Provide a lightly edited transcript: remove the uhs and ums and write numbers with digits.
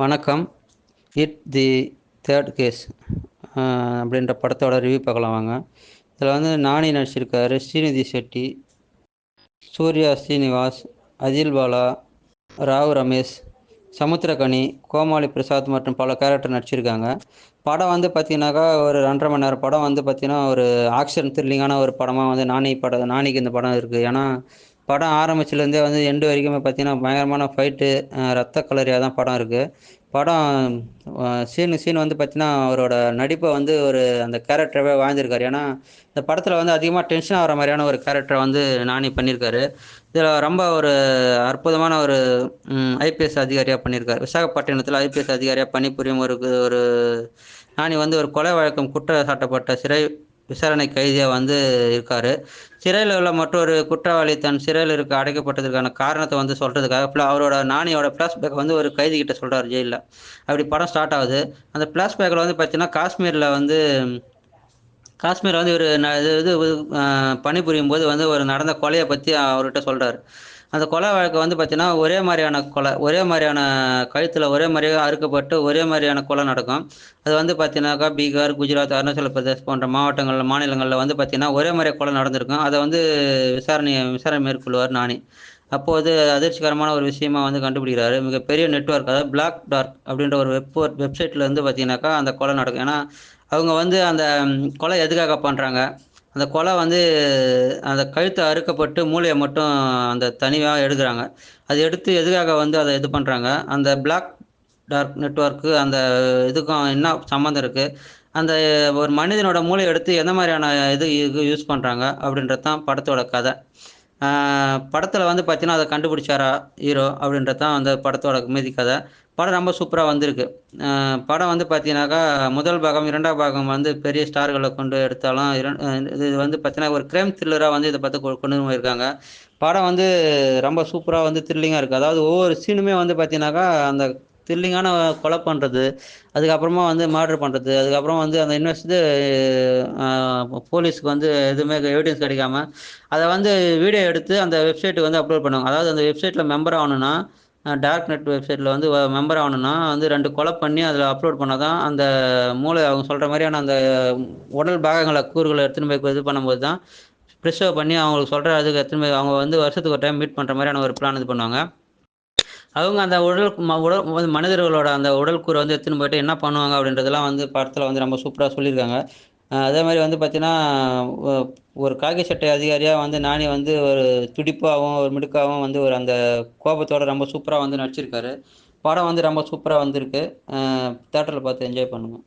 வணக்கம். It the third case அப்படின்ற படத்தோட ரிவ்யூ பார்க்கலாம் வாங்க. இதில் வந்து நானி நடிச்சிருக்காரு, ஸ்ரீநிதி ஷெட்டி, சூர்யா ஸ்ரீனிவாஸ், அஜில் பாலா, ராவ் ரமேஷ், சமுத்திரகனி, கோமாளி பிரசாத் மற்றும் பல கேரக்டர் நடிச்சிருக்காங்க. படம் வந்து பார்த்தீங்கன்னாக்கா ஒரு 2.5 மணி நேரம் படம் வந்து பார்த்தீங்கன்னா ஒரு ஆக்ஷன் த்ரில்லிங்கான ஒரு படமாக வந்து நானிக்கு இந்த படம் இருக்குது. ஏன்னா படம் ஆரம்பிச்சிலேருந்தே வந்து எண்டு வரைக்குமே பார்த்தீங்கன்னா பயங்கரமான ஃபைட்டு, ரத்த கலரியாக தான் படம் இருக்குது. படம் சீன் வந்து பார்த்தீங்கன்னா அவரோட நடிப்பை வந்து ஒரு அந்த கேரக்டராகவே வாழ்ந்திருக்காரு. ஏன்னா இந்த படத்தில் வந்து அதிகமாக டென்ஷன் ஆகிற மாதிரியான ஒரு கேரக்டரை வந்து நானி பண்ணியிருக்காரு. இதில் ரொம்ப ஒரு அற்புதமான ஒரு ஐபிஎஸ் அதிகாரியாக பண்ணியிருக்காரு. விசாகப்பட்டினத்தில் ஐபிஎஸ் அதிகாரியாக பணிபுரியும் ஒரு ஒரு நானி வந்து ஒரு கொலை வழக்கம் குற்றம் சாட்டப்பட்ட சிறை விசாரணை கைதியாக வந்து இருக்கார். சிறையில் உள்ள மற்றொரு குற்றவாளி தன் சிறையில் அடைக்கப்பட்டதற்கான காரணத்தை வந்து சொல்கிறதுக்காக அவரோட நானியோட ஃப்ளாஷ்பேக் வந்து ஒரு கைதி கிட்ட சொல்கிறார் ஜெயிலில். அப்படி படம் ஸ்டார்ட் ஆகுது. அந்த ஃப்ளாஷ்பேக்கில் வந்து பார்த்தீங்கன்னா காஷ்மீர் வந்து ஒரு இது பணிபுரியும் போது வந்து ஒரு நடந்த கொலையை பற்றி அவர்கிட்ட சொல்கிறார். அந்த கொலை வழக்கு வந்து பார்த்தீங்கன்னா ஒரே மாதிரியான கொலை, ஒரே மாதிரியான கழுத்தில் ஒரே மாதிரியாக அறுக்கப்பட்டு ஒரே மாதிரியான கொலை நடக்கும். அது வந்து பார்த்தீங்கன்னாக்கா பீகார், குஜராத், அருணாச்சல பிரதேஷ் போன்ற மாநிலங்களில் வந்து பார்த்தீங்கன்னா ஒரே மாதிரியாக கொலை நடந்திருக்கும். அதை வந்து விசாரணை மேற்கொள்வார் நானி. அப்போது அதிர்ச்சிகரமான ஒரு விஷயமா வந்து கண்டுபிடிக்கிறாரு. மிகப்பெரிய நெட்வொர்க், அதாவது பிளாக் டார்க் அப்படின்ற ஒரு வெப்சைட்டில் இருந்து பார்த்தீங்கன்னாக்கா அந்த கொலை நடக்கும். ஏன்னா அவங்க வந்து அந்த கொலை எதுக்காக பண்ணுறாங்க, அந்த கொலை வந்து அந்த கழுத்தை அறுக்கப்பட்டு மூளையை மட்டும் அந்த தனியாக எடுக்கிறாங்க. அது எடுத்து எதுக்காக வந்து அதை இது பண்ணுறாங்க, அந்த பிளாக் டார்க் நெட்வொர்க்கு அந்த இதுக்கும் என்ன சம்மந்தம் இருக்குது, அந்த ஒரு மனிதனோட மூளையை எடுத்து எந்த மாதிரியான இது யூஸ் பண்ணுறாங்க அப்படின்றது தான் படத்தோட கதை. படத்தில் வந்து பார்த்தீங்கன்னா அதை கண்டுபிடிச்சாரா ஹீரோ அப்படின்றது தான் அந்த படத்தோட மீதி கதை. படம் ரொம்ப சூப்பராக வந்திருக்கு. படம் வந்து பார்த்தீங்கன்னாக்கா முதல் பாகம், 2ஆம் பாகம் வந்து பெரிய ஸ்டார்களை கொண்டு எடுத்தாலும் இது வந்து பார்த்தீங்கன்னா ஒரு கிரைம் த்ரில்லராக வந்து இதை பார்த்து கொண்டு போயிருக்காங்க. படம் வந்து ரொம்ப சூப்பராக வந்து த்ரில்லிங்காக இருக்குது. அதாவது ஒவ்வொரு சீனுமே வந்து பார்த்தீங்கன்னாக்கா அந்த த்ரில்லிங்கான கொலை பண்ணுறது, அதுக்கப்புறமா வந்து மர்டர் பண்ணுறது, அதுக்கப்புறம் வந்து அந்த போலீஸ்க்கு வந்து எதுவுமே எவிடன்ஸ் கிடைக்காம அதை வந்து வீடியோ எடுத்து அந்த வெப்சைட்டுக்கு வந்து அப்லோட் பண்ணுவாங்க. அதாவது அந்த வெப்சைட்டில் மெம்பர் ஆகணும்னா, டார்க் நெட் வெப்சைட்டில் வந்து மெம்பர் ஆகணும்னா வந்து 2 கொலை பண்ணி அதில் அப்லோட் பண்ணால் தான் அந்த மூளை அவங்க சொல்கிற மாதிரியான அந்த உடல் பாகங்களை கூறுகளை எடுத்துன்னு போய் இது பண்ணும்போது தான் ப்ரிசர்வ் பண்ணி அவங்களுக்கு சொல்கிற அதுக்கு எடுத்துன்னு போய் அவங்க வந்து வருஷத்துக்கு ஒரு டைம் மீட் பண்ணுற மாதிரியான ஒரு பிளான் இது பண்ணுவாங்க. அவங்க அந்த மனிதர்களோட அந்த உடல் கூறை வந்து எடுத்துன்னு போயிட்டு என்ன பண்ணுவாங்க அப்படின்றதெல்லாம் வந்து படத்தில் வந்து ரொம்ப சூப்பராக சொல்லியிருக்காங்க. அதே மாதிரி வந்து பார்த்தீங்கன்னா ஒரு காக்கி சட்டை அதிகாரியாக வந்து நானி வந்து ஒரு துடிப்பாகவும் ஒரு மிடுக்காகவும் வந்து ஒரு அந்த கோபத்தோட ரொம்ப சூப்பராக வந்து நடிச்சிருக்காரு. படம் வந்து ரொம்ப சூப்பராக வந்திருக்கு. தேட்டரில் பார்த்து என்ஜாய் பண்ணுங்கள்.